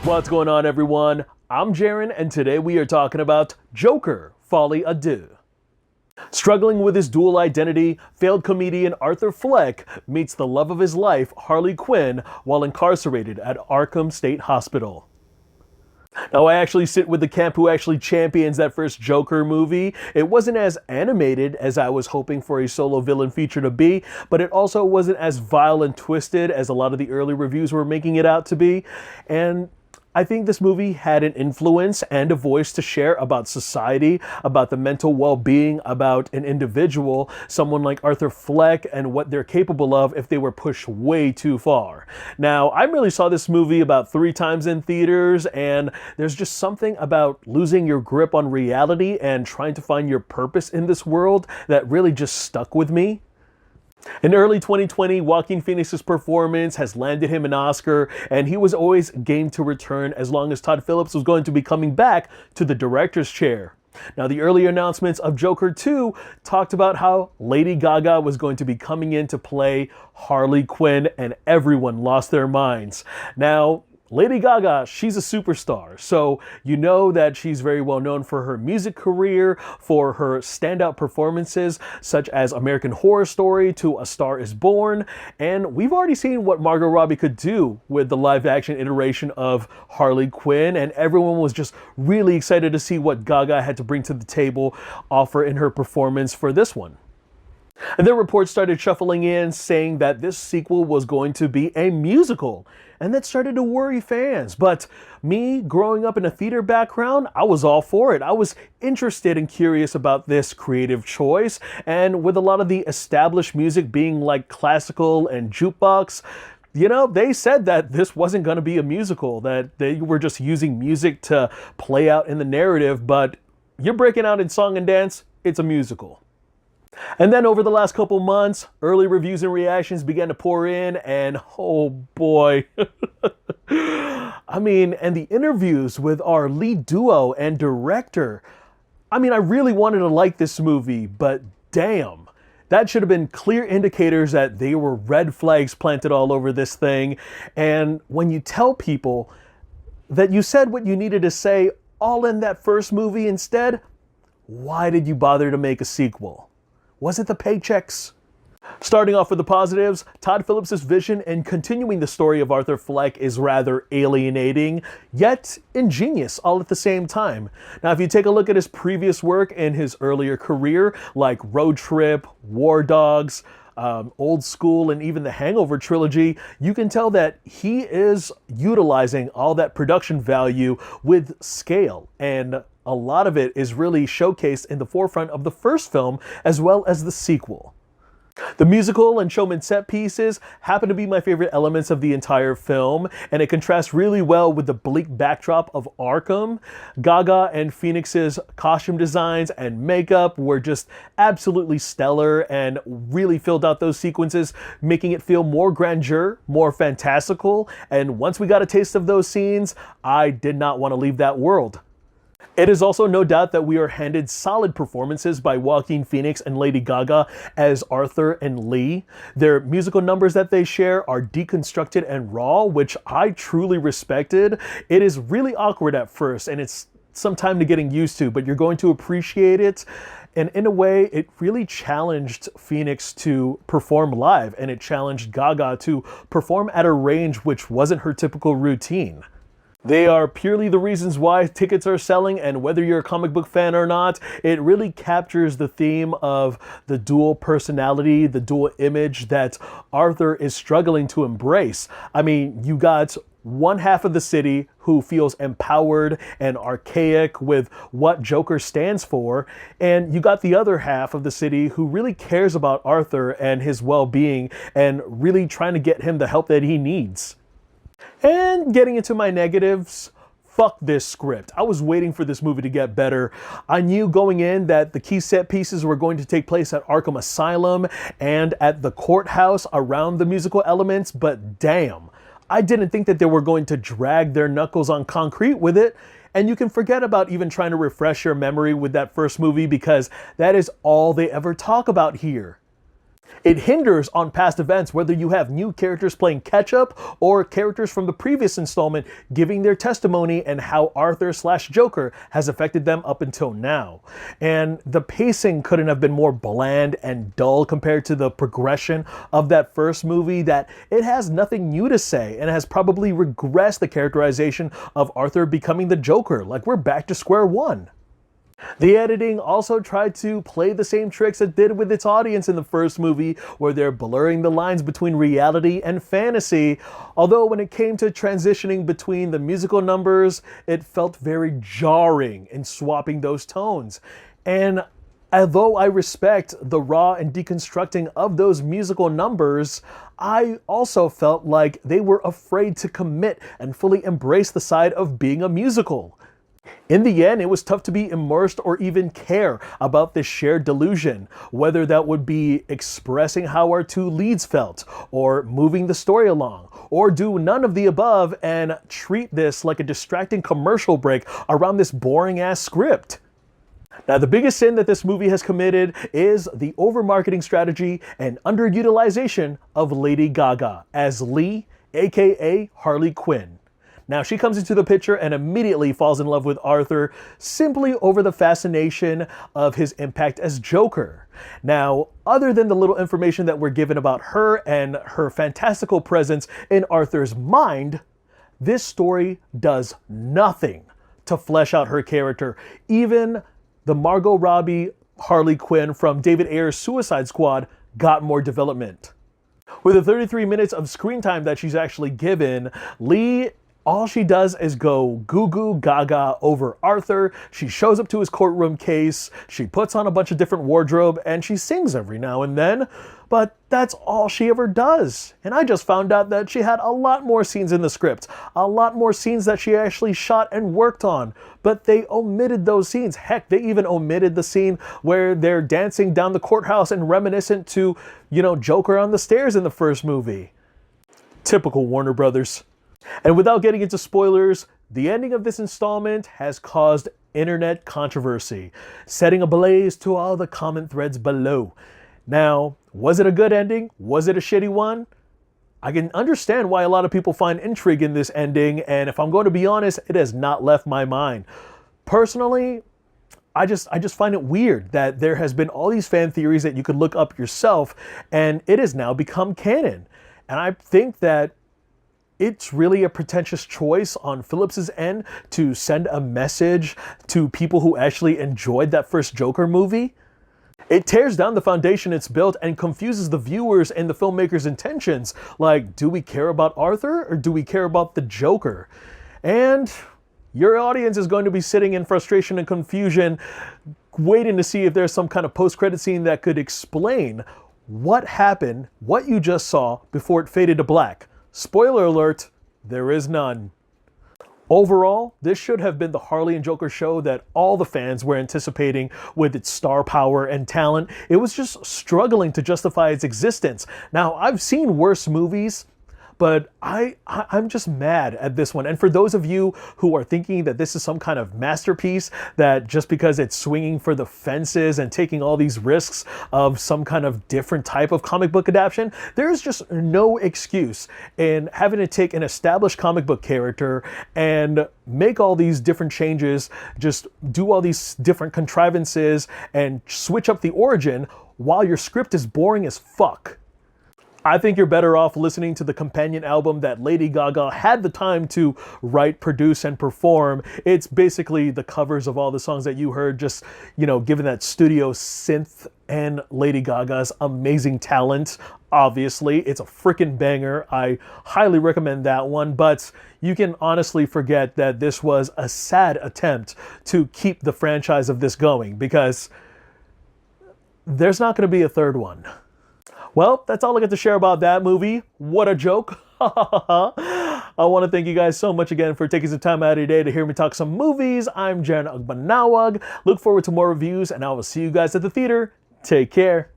What's going on, everyone? I'm Jaren, and today we are talking about Joker, FOLIE à Deux. Struggling with his dual identity, failed comedian Arthur Fleck meets the love of his life, Harley Quinn, while incarcerated at Arkham State Hospital. Now, I actually sit with the camp who actually champions that first Joker movie. It wasn't as animated as I was hoping for a solo villain feature to be, but it also wasn't as vile and twisted as a lot of the early reviews were making it out to be. And I think this movie had an influence and a voice to share about society, about the mental well-being, about an individual, someone like Arthur Fleck, and what they're capable of if they were pushed way too far. Now, I really saw this movie about 3 times in theaters, and there's just something about losing your grip on reality and trying to find your purpose in this world that really just stuck with me. In early 2020, Joaquin Phoenix's performance has landed him an Oscar, and he was always game to return as long as Todd Phillips was going to be coming back to the director's chair. Now, the early announcements of Joker 2 talked about how Lady Gaga was going to be coming in to play Harley Quinn, and everyone lost their minds. Now, Lady Gaga, she's a superstar, so you know that she's very well known for her music career, for her standout performances such as American Horror Story to A Star is Born, and we've already seen what Margot Robbie could do with the live-action iteration of Harley Quinn, and everyone was just really excited to see what Gaga had to bring to the table, offer in her performance for this one. And then reports started shuffling in saying that this sequel was going to be a musical, and that started to worry fans. But me, growing up in a theater background, I was all for it. I was interested and curious about this creative choice, and with a lot of the established music being like classical and jukebox, you know, they said that this wasn't going to be a musical, that they were just using music to play out in the narrative, but you're breaking out in song and dance, it's a musical. And then over the last couple months, early reviews and reactions began to pour in, and oh boy. And the interviews with our lead duo and director. I really wanted to like this movie, but damn. That should have been clear indicators that there were red flags planted all over this thing. And when you tell people that you said what you needed to say all in that first movie instead, why did you bother to make a sequel? Was it the paychecks? Starting off with the positives, Todd Phillips' vision and continuing the story of Arthur Fleck is rather alienating, yet ingenious all at the same time. Now, if you take a look at his previous work in his earlier career, like Road Trip, War Dogs, Old School, and even the Hangover trilogy, you can tell that he is utilizing all that production value with scale, and a lot of it is really showcased in the forefront of the first film as well as the sequel. The musical and showman set pieces happen to be my favorite elements of the entire film, and it contrasts really well with the bleak backdrop of Arkham. Gaga and Phoenix's costume designs and makeup were just absolutely stellar and really filled out those sequences, making it feel more grandeur, more fantastical, and once we got a taste of those scenes, I did not want to leave that world. It is also no doubt that we are handed solid performances by Joaquin Phoenix and Lady Gaga as Arthur and Lee. Their musical numbers that they share are deconstructed and raw, which I truly respected. It is really awkward at first, and it's some time to getting used to, but you're going to appreciate it. And in a way, it really challenged Phoenix to perform live, and it challenged Gaga to perform at a range which wasn't her typical routine. They are purely the reasons why tickets are selling, and whether you're a comic book fan or not, it really captures the theme of the dual personality, the dual image that Arthur is struggling to embrace. You got one half of the city who feels empowered and archaic with what Joker stands for, and you got the other half of the city who really cares about Arthur and his well-being and really trying to get him the help that he needs. And getting into my negatives, fuck this script. I was waiting for this movie to get better. I knew going in that the key set pieces were going to take place at Arkham Asylum and at the courthouse around the musical elements, but damn, I didn't think that they were going to drag their knuckles on concrete with it. And you can forget about even trying to refresh your memory with that first movie because that is all they ever talk about here. It hinders on past events, whether you have new characters playing catch-up or characters from the previous installment giving their testimony and how Arthur/Joker has affected them up until now. And the pacing couldn't have been more bland and dull compared to the progression of that first movie, that it has nothing new to say and has probably regressed the characterization of Arthur becoming the Joker, like we're back to square one. The editing also tried to play the same tricks it did with its audience in the first movie, where they're blurring the lines between reality and fantasy, although when it came to transitioning between the musical numbers, it felt very jarring in swapping those tones. And although I respect the raw and deconstructing of those musical numbers, I also felt like they were afraid to commit and fully embrace the side of being a musical. In the end, it was tough to be immersed or even care about this shared delusion, whether that would be expressing how our two leads felt, or moving the story along, or do none of the above and treat this like a distracting commercial break around this boring-ass script. Now, the biggest sin that this movie has committed is the over-marketing strategy and underutilization of Lady Gaga as Lee, aka Harley Quinn. Now, she comes into the picture and immediately falls in love with Arthur simply over the fascination of his impact as Joker. Now, other than the little information that we're given about her and her fantastical presence in Arthur's mind, this story does nothing to flesh out her character. Even the Margot Robbie Harley Quinn from David Ayer's Suicide Squad got more development. With the 33 minutes of screen time that she's actually given, Lee, all she does is go goo goo gaga over Arthur. She shows up to his courtroom case, she puts on a bunch of different wardrobe, and she sings every now and then, but that's all she ever does. And I just found out that she had a lot more scenes in the script, a lot more scenes that she actually shot and worked on, but they omitted those scenes. Heck, they even omitted the scene where they're dancing down the courthouse and reminiscent to, Joker on the stairs in the first movie. Typical Warner Brothers. And without getting into spoilers, the ending of this installment has caused internet controversy, setting ablaze to all the comment threads below. Now, was it a good ending? Was it a shitty one? I can understand why a lot of people find intrigue in this ending, and if I'm going to be honest, it has not left my mind. Personally, I just find it weird that there has been all these fan theories that you could look up yourself, and it has now become canon. And I think that it's really a pretentious choice on Phillips's end to send a message to people who actually enjoyed that first Joker movie. It tears down the foundation it's built and confuses the viewers and the filmmaker's intentions. Like, do we care about Arthur or do we care about the Joker? And your audience is going to be sitting in frustration and confusion, waiting to see if there's some kind of post-credit scene that could explain what happened, what you just saw, before it faded to black. Spoiler alert, there is none. Overall, this should have been the Harley and Joker show that all the fans were anticipating with its star power and talent. It was just struggling to justify its existence. Now, I've seen worse movies, but I'm just mad at this one. And for those of you who are thinking that this is some kind of masterpiece, that just because it's swinging for the fences and taking all these risks of some kind of different type of comic book adaptation, there's just no excuse in having to take an established comic book character and make all these different changes, just do all these different contrivances and switch up the origin while your script is boring as fuck. I think you're better off listening to the companion album that Lady Gaga had the time to write, produce, and perform. It's basically the covers of all the songs that you heard, just, given that studio synth and Lady Gaga's amazing talent. Obviously, it's a freaking banger. I highly recommend that one, but you can honestly forget that this was a sad attempt to keep the franchise of this going, because there's not going to be a third one. Well, that's all I got to share about that movie. What a joke. I want to thank you guys so much again for taking some time out of your day to hear me talk some movies. I'm Jaren Ugbanawag. Look forward to more reviews, and I will see you guys at the theater. Take care.